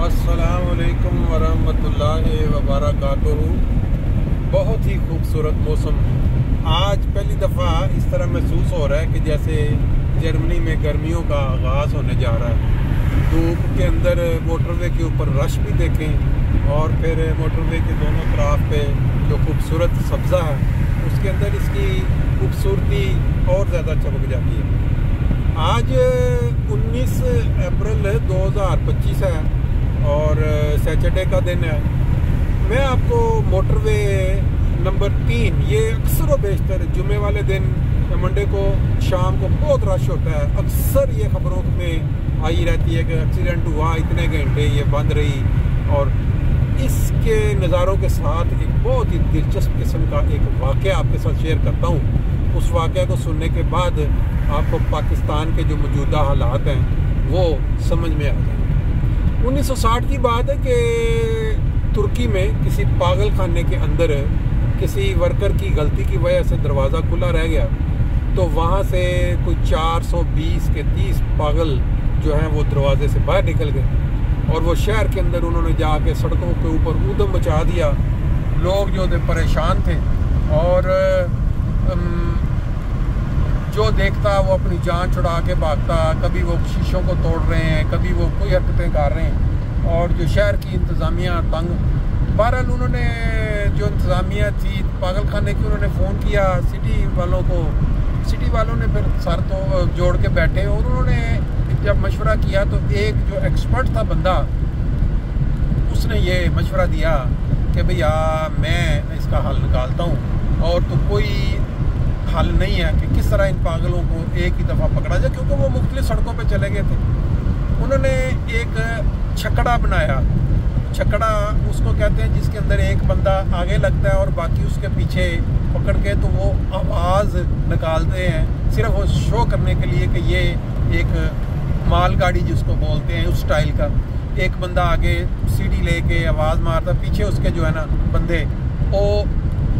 السلام علیکم ورحمۃ اللہ وبرکاتہ۔ بہت ہی خوبصورت موسم آج پہلی دفعہ اس طرح محسوس ہو رہا ہے کہ جیسے جرمنی میں گرمیوں کا آغاز ہونے جا رہا ہے۔ دھوپ کے اندر موٹر وے کے اوپر رش بھی دیکھیں اور پھر موٹر وے کے دونوں طرف پہ جو خوبصورت سبزہ ہے اس کے اندر اس کی خوبصورتی اور زیادہ چمک جاتی ہے۔ آج 19 اپریل 2025 ہے اور سیٹرڈے کا دن ہے۔ میں آپ کو موٹر وے نمبر 3، یہ اکثر و بیشتر جمعے والے دن منڈے کو شام کو بہت رش ہوتا ہے، اکثر یہ خبروں میں آئی رہتی ہے کہ ایکسیڈنٹ ہوا، اتنے گھنٹے یہ بند رہی، اور اس کے نظاروں کے ساتھ ایک بہت ہی دلچسپ قسم کا ایک واقعہ آپ کے ساتھ شیئر کرتا ہوں۔ اس واقعہ کو سننے کے بعد آپ کو پاکستان کے جو موجودہ حالات ہیں وہ سمجھ میں آ جائیں۔ 1960 کی بات ہے کہ ترکی میں کسی پاگل خانے کے اندر کسی ورکر کی غلطی کی وجہ سے دروازہ کھلا رہ گیا، تو وہاں سے کوئی 420 کے 30 پاگل جو ہیں وہ دروازے سے باہر نکل گئے اور وہ شہر کے اندر انہوں نے جا کے سڑکوں کے اوپر ادھم مچا دیا۔ لوگ جو تھے پریشان تھے اور جو دیکھتا وہ اپنی جان چھڑا کے بھاگتا، کبھی وہ شیشوں کو توڑ رہے ہیں، کبھی وہ کوئی حرکتیں کر رہے ہیں، اور جو شہر کی انتظامیہ تنگ۔ بہرحال انہوں نے جو انتظامیہ تھی پاگل خانے کی، انہوں نے فون کیا سٹی والوں کو۔ سٹی والوں نے پھر سر تو جوڑ کے بیٹھے اور انہوں نے جب مشورہ کیا تو ایک جو ایکسپرٹ تھا بندہ، اس نے یہ مشورہ دیا کہ بھیا میں اس کا حل نکالتا ہوں، اور تو کوئی حل نہیں ہے کہ کس طرح ان پاگلوں کو ایک ہی دفعہ پکڑا جائے، کیونکہ وہ مختلف سڑکوں پہ چلے گئے تھے۔ انہوں نے ایک چھکڑا بنایا۔ چھکڑا اس کو کہتے ہیں جس کے اندر ایک بندہ آگے لگتا ہے اور باقی اس کے پیچھے پکڑ کے تو وہ آواز نکالتے ہیں، صرف وہ شو کرنے کے لیے کہ یہ ایک مال گاڑی جس کو بولتے ہیں اس سٹائل کا۔ ایک بندہ آگے سیڑھی لے کے آواز مارتا، پیچھے اس کے جو ہے نا بندے وہ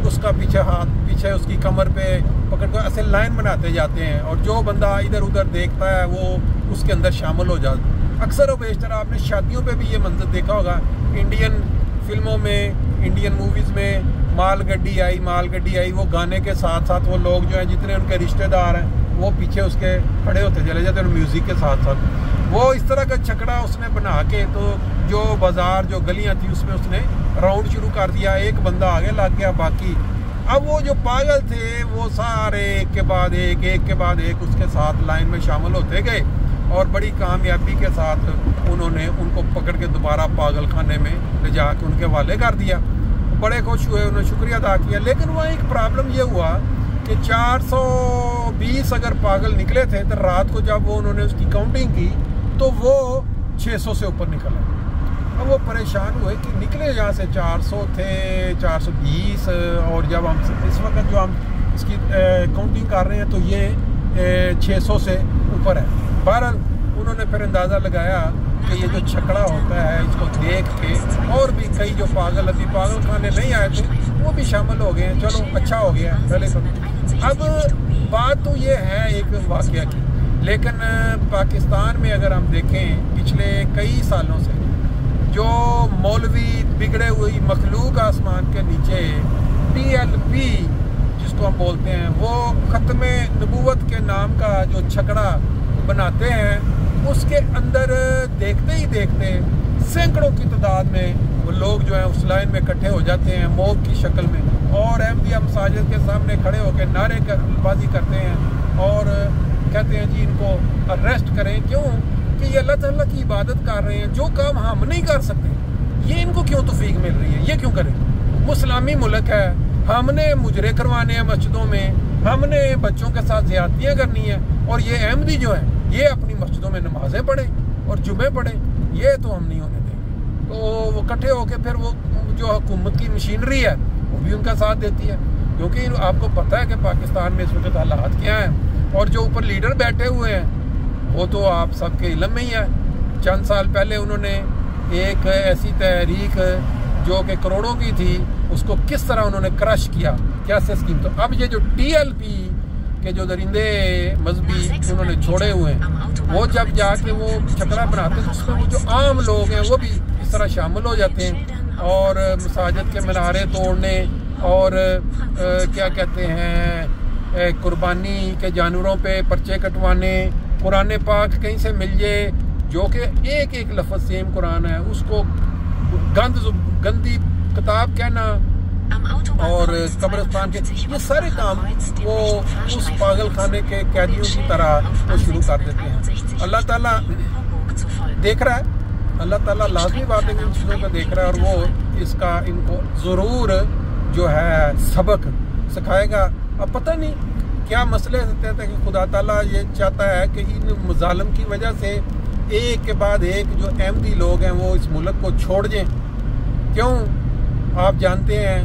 اس کا پیچھے ہاتھ پیچھے اس کی کمر پہ پکڑ کر ایسے لائن بناتے جاتے ہیں، اور جو بندہ ادھر ادھر دیکھتا ہے وہ اس کے اندر شامل ہو جاتا ہے۔ اکثر و بیشتر آپ نے شادیوں پہ بھی یہ منظر دیکھا ہوگا، انڈین فلموں میں، انڈین موویز میں، مال گڈی آئی، وہ گانے کے ساتھ ساتھ وہ لوگ جو ہیں جتنے ان کے رشتہ دار ہیں وہ پیچھے اس کے کھڑے ہوتے چلے جاتے ہیں میوزک کے ساتھ ساتھ۔ وہ اس طرح کا چھکڑا اس نے بنا کے تو جو بازار جو گلیاں تھیں اس میں اس نے راؤنڈ شروع کر دیا، ایک بندہ آگے لگ گیا، باقی اب وہ جو پاگل تھے وہ سارے ایک کے بعد ایک اس کے ساتھ لائن میں شامل ہوتے گئے، اور بڑی کامیابی کے ساتھ انہوں نے ان کو پکڑ کے دوبارہ پاگل خانے میں لے جا کے ان کے حوالے کر دیا۔ بڑے خوش ہوئے، انہوں نے شکریہ ادا کیا، لیکن وہاں ایک پرابلم یہ ہوا کہ 420 اگر پاگل نکلے تھے تو رات کو جب انہوں نے اس کی کاؤنٹنگ کی تو وہ 600 سے اوپر نکل آئے۔ اب وہ پریشان ہوئے کہ نکلے یہاں سے 400 تھے، 420، اور جب ہم اس وقت جو ہم اس کی کاؤنٹنگ کر رہے ہیں تو یہ 600 سے اوپر ہے۔ بہرحال انہوں نے پھر اندازہ لگایا کہ یہ جو چھکڑا ہوتا ہے اس کو دیکھ کے اور بھی کئی جو پاگل ابھی پاگل خانے نہیں آئے تھے وہ بھی شامل ہو گئے ہیں، چلو اچھا ہو گیا پہلے تو۔ اب بات تو یہ ہے ایک واقعہ کی، لیکن پاکستان میں اگر ہم دیکھیں پچھلے کئی سالوں سے جو مولوی بگڑے ہوئی مخلوق آسمان کے نیچے TLP جس کو ہم بولتے ہیں، وہ ختم نبوت کے نام کا جو چھکڑا بناتے ہیں، اس کے اندر دیکھتے ہی دیکھتے سینکڑوں کی تعداد میں وہ لوگ جو ہیں اس لائن میں اکٹھے ہو جاتے ہیں موب کی شکل میں، اور احمدیہ مساجد کے سامنے کھڑے ہو کے نعرے بازی کرتے ہیں اور کہتے ہیں جی ان کو اریسٹ کریں۔ کیوں کہ یہ اللہ تعالیٰ کی عبادت کر رہے ہیں، جو کام ہم نہیں کر سکتے یہ ان کو کیوں توفیق مل رہی ہے، یہ کیوں کریں؟ مسلمی ملک ہے، ہم نے مجرے کروانے ہیں مسجدوں میں، ہم نے بچوں کے ساتھ زیادتیاں کرنی ہیں، اور یہ احمدی جو ہیں یہ اپنی مسجدوں میں نمازیں پڑھیں اور جمعے پڑھیں، یہ تو ہم نہیں ہونے دیں گے۔ تو وہ اکٹھے ہو کے پھر وہ جو حکومت کی مشینری ہے وہ بھی ان کا ساتھ دیتی ہے، کیونکہ آپ کو پتہ ہے کہ پاکستان میں اس وقت حالات کیا ہیں، اور جو اوپر لیڈر بیٹھے ہوئے ہیں وہ تو آپ سب کے علم میں ہی ہے۔ چند سال پہلے انہوں نے ایک ایسی تحریک جو کہ کروڑوں کی تھی اس کو کس طرح انہوں نے کرش کیا، کیسے اسکیم۔ تو اب یہ جو TLP کہ جو درندے مذہبی انہوں نے چھوڑے ہوئے ہیں وہ جب جا کے وہ چھکڑا بناتے ہیں، اس میں وہ جو عام لوگ ہیں وہ بھی اس طرح شامل ہو جاتے ہیں، اور مساجد کے منارے توڑنے اور کیا کہتے ہیں قربانی کے جانوروں پہ پرچے کٹوانے، قرآن پاک کہیں سے مل جائے جو کہ ایک ایک لفظ سیم قرآن ہے اس کو گندی کتاب کہنا، اور قبرستان کے یہ سارے کام وہ اس پاگل خانے کے قیدیوں کی طرح وہ شروع کر دیتے ہیں۔ اللہ تعالیٰ دیکھ رہا ہے، اللہ تعالیٰ لازمی بات ہے کہ ان چیزوں کو دیکھ رہا ہے، اور وہ اس کا ان کو ضرور جو ہے سبق سکھائے گا۔ اب پتہ نہیں کیا مسئلے ہوتے تھے کہ خدا تعالیٰ یہ چاہتا ہے کہ ان مظالم کی وجہ سے ایک کے بعد ایک جو احمدی لوگ ہیں وہ اس ملک کو چھوڑ جائیں۔ کیوں؟ آپ جانتے ہیں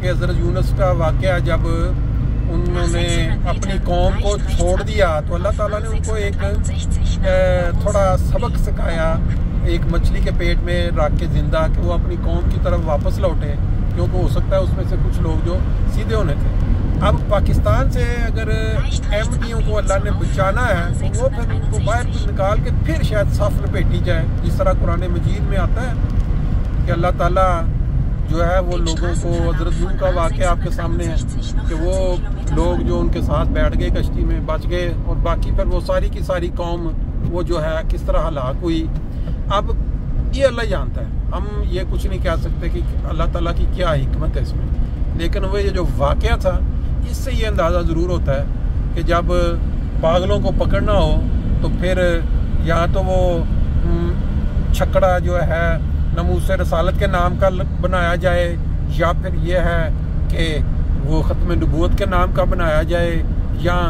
کہ حضرت یونس کا واقعہ جب انہوں نے اپنی قوم کو چھوڑ دیا تو اللہ تعالیٰ نے ان کو ایک تھوڑا سبق سکھایا، ایک مچھلی کے پیٹ میں رکھ کے زندہ، کہ وہ اپنی قوم کی طرف واپس لوٹے، کیونکہ ہو سکتا ہے اس میں سے کچھ لوگ جو سیدھے ہونے تھے۔ اب پاکستان سے اگر احمدیوں کو اللہ نے بچانا ہے تو وہ پھر ان کو باہر نکال کے پھر شاید صف لپیٹی جائے، جس طرح قرآن مجید میں آتا ہے کہ اللہ تعالیٰ جو ہے وہ لوگوں کو، حضرت نوح کا واقعہ آپ کے سامنے ہے کہ وہ لوگ جو ان کے ساتھ بیٹھ گئے کشتی میں بچ گئے، اور باقی پھر وہ ساری کی ساری قوم وہ جو ہے کس طرح ہلاک ہوئی۔ اب یہ اللہ جانتا ہے، ہم یہ کچھ نہیں کہہ سکتے کہ اللہ تعالیٰ کی کیا حکمت ہے اس میں، لیکن وہ یہ جو واقعہ تھا اس سے یہ اندازہ ضرور ہوتا ہے کہ جب پاگلوں کو پکڑنا ہو تو پھر یا تو وہ چھکڑا جو ہے ناموس رسالت کے نام کا بنایا جائے، یا پھر یہ ہے کہ وہ ختم نبوت کے نام کا بنایا جائے، یا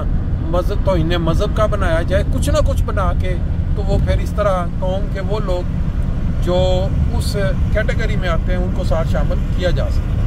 مذہب توہین مذہب کا بنایا جائے، کچھ نہ کچھ بنا کے تو وہ پھر اس طرح قوم کے وہ لوگ جو اس کیٹیگری میں آتے ہیں ان کو ساتھ شامل کیا جا سکتا ہے۔